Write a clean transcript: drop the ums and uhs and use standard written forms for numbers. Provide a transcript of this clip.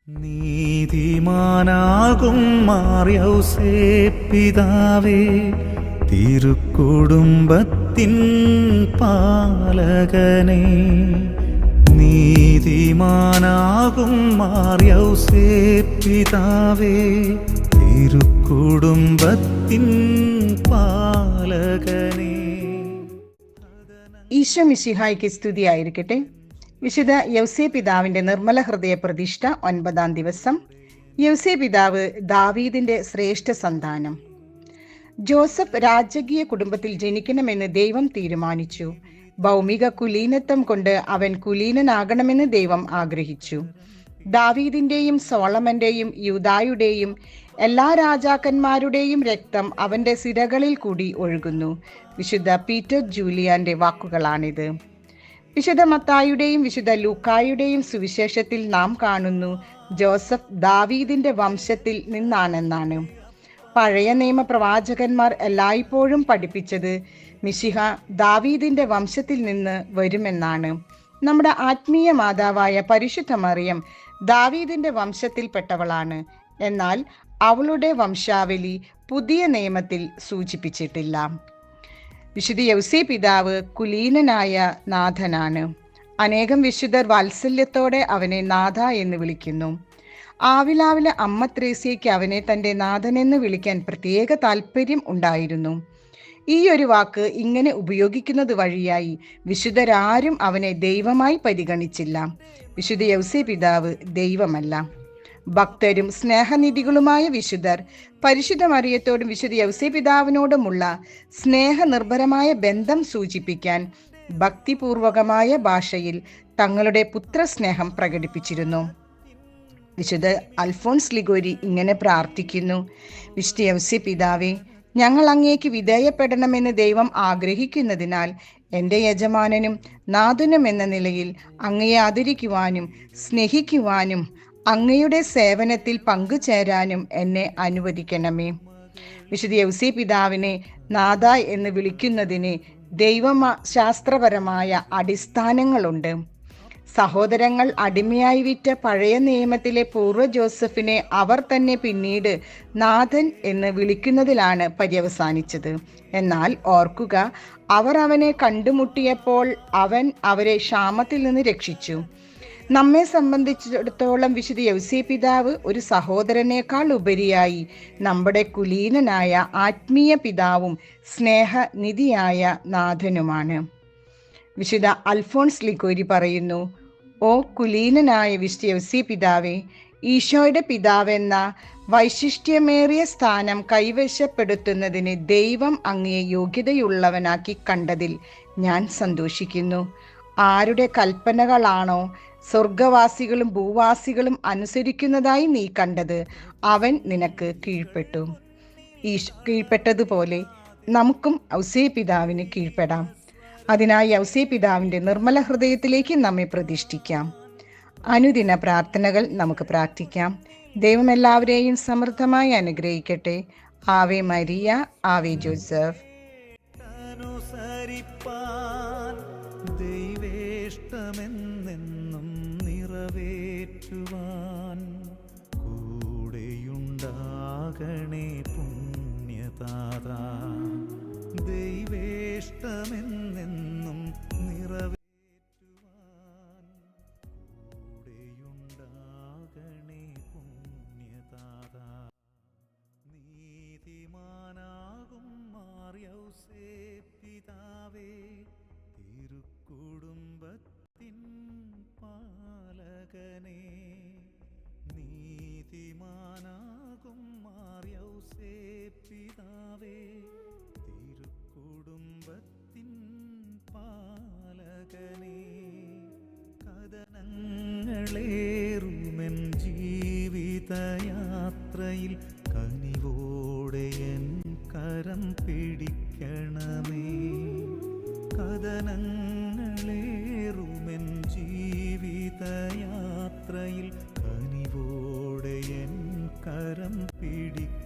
നീതിമാനാകും മാർയൗസേപ്പിതാവേ, തിരുക്കുടുംബത്തിൻ പാലകനേ. നീതിമാനാകും മാർയൗസേപ്പിതാവേ, തിരുക്കുടുംബത്തിൻ പാലകനേ. ഈശോ മിശിഹായ്ക്ക് സ്തുതിയായിരിക്കട്ടെ. വിശുദ്ധ യൗസേ പിതാവിന്റെ നിർമ്മല ഹൃദയ പ്രതിഷ്ഠ 9-ാം ദിവസം. യൗസേ പിതാവ് ദാവീദിന്റെ ശ്രേഷ്ഠ സന്താനം. ജോസഫ് രാജകീയ കുടുംബത്തിൽ ജനിക്കണമെന്ന് ദൈവം തീരുമാനിച്ചു. ഭൗമിക കുലീനത്വം കൊണ്ട് അവൻ കുലീനനാകണമെന്ന് ദൈവം ആഗ്രഹിച്ചു. ദാവീദിന്റെയും സോളമന്റെയും യൂദായുടെയും എല്ലാ രാജാക്കന്മാരുടെയും രക്തം അവന്റെ സിരകളിൽ കൂടി ഒഴുകുന്നു. വിശുദ്ധ പീറ്റർ ജൂലിയാന്റെ വാക്കുകളാണിത്. വിശുദ്ധ മത്തായിയുടെയും വിശുദ്ധ ലൂക്കായുടെയും സുവിശേഷത്തിൽ നാം കാണുന്നു, ജോസഫ് ദാവീദിന്റെ വംശത്തിൽ നിന്നാണെന്നാണ്. പഴയ നിയമ പ്രവാചകന്മാർ എല്ലായ്പ്പോഴും പഠിപ്പിച്ചത് മിശിഹ ദാവീദിന്റെ വംശത്തിൽ നിന്ന് വരുമെന്നാണ്. നമ്മുടെ ആത്മീയ മാതാവായ പരിശുദ്ധ മറിയം ദാവീദിന്റെ വംശത്തിൽപ്പെട്ടവളാണ്. എന്നാൽ അവളുടെ വംശാവലി പുതിയ നിയമത്തിൽ സൂചിപ്പിച്ചിട്ടില്ല. വിശുദ്ധ യൗസേ പിതാവ് കുലീനനായ നാഥനാണ്. അനേകം വിശുദ്ധർ വാത്സല്യത്തോടെ അവനെ നാഥ എന്ന് വിളിക്കുന്നു. ആവിലാവിലെ അമ്മ ത്രേസ്യയ്ക്ക് അവനെ തൻ്റെ നാഥനെന്ന് വിളിക്കാൻ പ്രത്യേക താല്പര്യം ഉണ്ടായിരുന്നു. ഈ ഒരു വാക്ക് ഇങ്ങനെ ഉപയോഗിക്കുന്നത് വഴിയായി വിശുദ്ധരാരും അവനെ ദൈവമായി പരിഗണിച്ചില്ല. വിശുദ്ധ യൗസേ പിതാവ് ദൈവമല്ല. ഭക്തരും സ്നേഹനിധികളുമായ വിശുദ്ധർ പരിശുദ്ധ മറിയത്തോടും വിശുദ്ധ യൗസേ പിതാവിനോടുമുള്ള സ്നേഹനിർഭരമായ ബന്ധം സൂചിപ്പിക്കാൻ ഭക്തിപൂർവകമായ ഭാഷയിൽ തങ്ങളുടെ പുത്രസ്നേഹം പ്രകടിപ്പിച്ചിരുന്നു. വിശുദ്ധ അൽഫോൺസ് ലിഗോരി ഇങ്ങനെ പ്രാർത്ഥിക്കുന്നു: വിശുദ്ധ യൗസേ പിതാവേ, ഞങ്ങൾ അങ്ങേക്ക് വിധേയപ്പെടണമെന്ന് ദൈവം ആഗ്രഹിക്കുന്നതിനാൽ എൻ്റെ യജമാനനും നാഥനും എന്ന നിലയിൽ അങ്ങയെ ആദരിക്കുവാനും സ്നേഹിക്കുവാനും അങ്ങയുടെ സേവനത്തിൽ പങ്കുചേരാനും എന്നെ അനുവദിക്കണമേ. വിശുദ്ധ യൗസേ പിതാവിനെ നാഥ എന്ന് വിളിക്കുന്നതിന് ദൈവശാസ്ത്രപരമായ അടിസ്ഥാനങ്ങളുണ്ട്. സഹോദരങ്ങൾ അടിമയായി വിറ്റ പഴയ നിയമത്തിലെ പൂർവ്വ ജോസഫിനെ അവർ തന്നെ പിന്നീട് നാഥൻ എന്ന് വിളിക്കുന്നതിലാണ് പര്യവസാനിച്ചത്. എന്നാൽ ഓർക്കുക, അവർ അവനെ കണ്ടുമുട്ടിയപ്പോൾ അവൻ അവരെ ക്ഷാമത്തിൽ നിന്ന് രക്ഷിച്ചു. നമ്മെ സംബന്ധിച്ചിടത്തോളം വിശുദ്ധ യൗസേ പിതാവ് ഒരു സഹോദരനേക്കാൾ ഉപരിയായി നമ്മുടെ കുലീനനായ ആത്മീയ പിതാവും സ്നേഹനിധിയായ നാഥനുമാണ്. വിശുദ്ധ അൽഫോൺസ് ലിഗോരി പറയുന്നു: ഓ കുലീനനായ വിശുദ്ധ യൗസേ പിതാവേ, ഈശോയുടെ പിതാവെന്ന വൈശിഷ്ട്യമേറിയ സ്ഥാനം കൈവശപ്പെടുത്തുന്നതിന് ദൈവം അങ്ങയെ യോഗ്യതയുള്ളവനാക്കി കണ്ടതിൽ ഞാൻ സന്തോഷിക്കുന്നു. ആരുടെ കൽപ്പനകളാണോ സ്വർഗവാസികളും ഭൂവാസികളും അനുസരിക്കുന്നതായി നീ കണ്ടത്, അവൻ നിനക്ക് കീഴ്പ്പെട്ടതുപോലെ നമുക്കും യൗസേ പിതാവിന് കീഴ്പ്പെടാം. അതിനായി യൗസേ പിതാവിൻ്റെ നിർമ്മല ഹൃദയത്തിലേക്ക് നമ്മെ പ്രതിഷ്ഠിക്കാം. അനുദിന പ്രാർത്ഥനകൾ നമുക്ക് പ്രാർത്ഥിക്കാം. ദൈവം എല്ലാവരെയും സമൃദ്ധമായി അനുഗ്രഹിക്കട്ടെ. ആവേ മരിയ, ആവേ ജോസഫ്. ദൈവേഷ്ടമെന്നെന്നും നിറവേറ്റുവാൻ കൂടെയുണ്ടാകണേ പുണ്യതാതാ. ദൈവേഷ്ടമെന്നെന്നും നിറവേറ്റുവാൻ കൂടെയുണ്ടാകണേ പുണ്യതാതാ. നീതിമാനാകും മാർയൗസേ പിതാവേ, തിരുക്കുടുംബത്തിൻ പാലകനേ. നീതിമാനാകും മാർയൗസേ പിതാവേ, തിരുക്കുടുംബത്തിൻ പാലകനേ. കഥനങ്ങളേറുമെൻ ജീവിതയാത്രയിൽ കനിവോടെ എൻ കരം പിടിക്കണമേ. കഥനങ്ങളേറുമെൻ ജീവിതയാത്രയിൽ കനിവോടെ എൻ കരം പിടിക്കണമേ.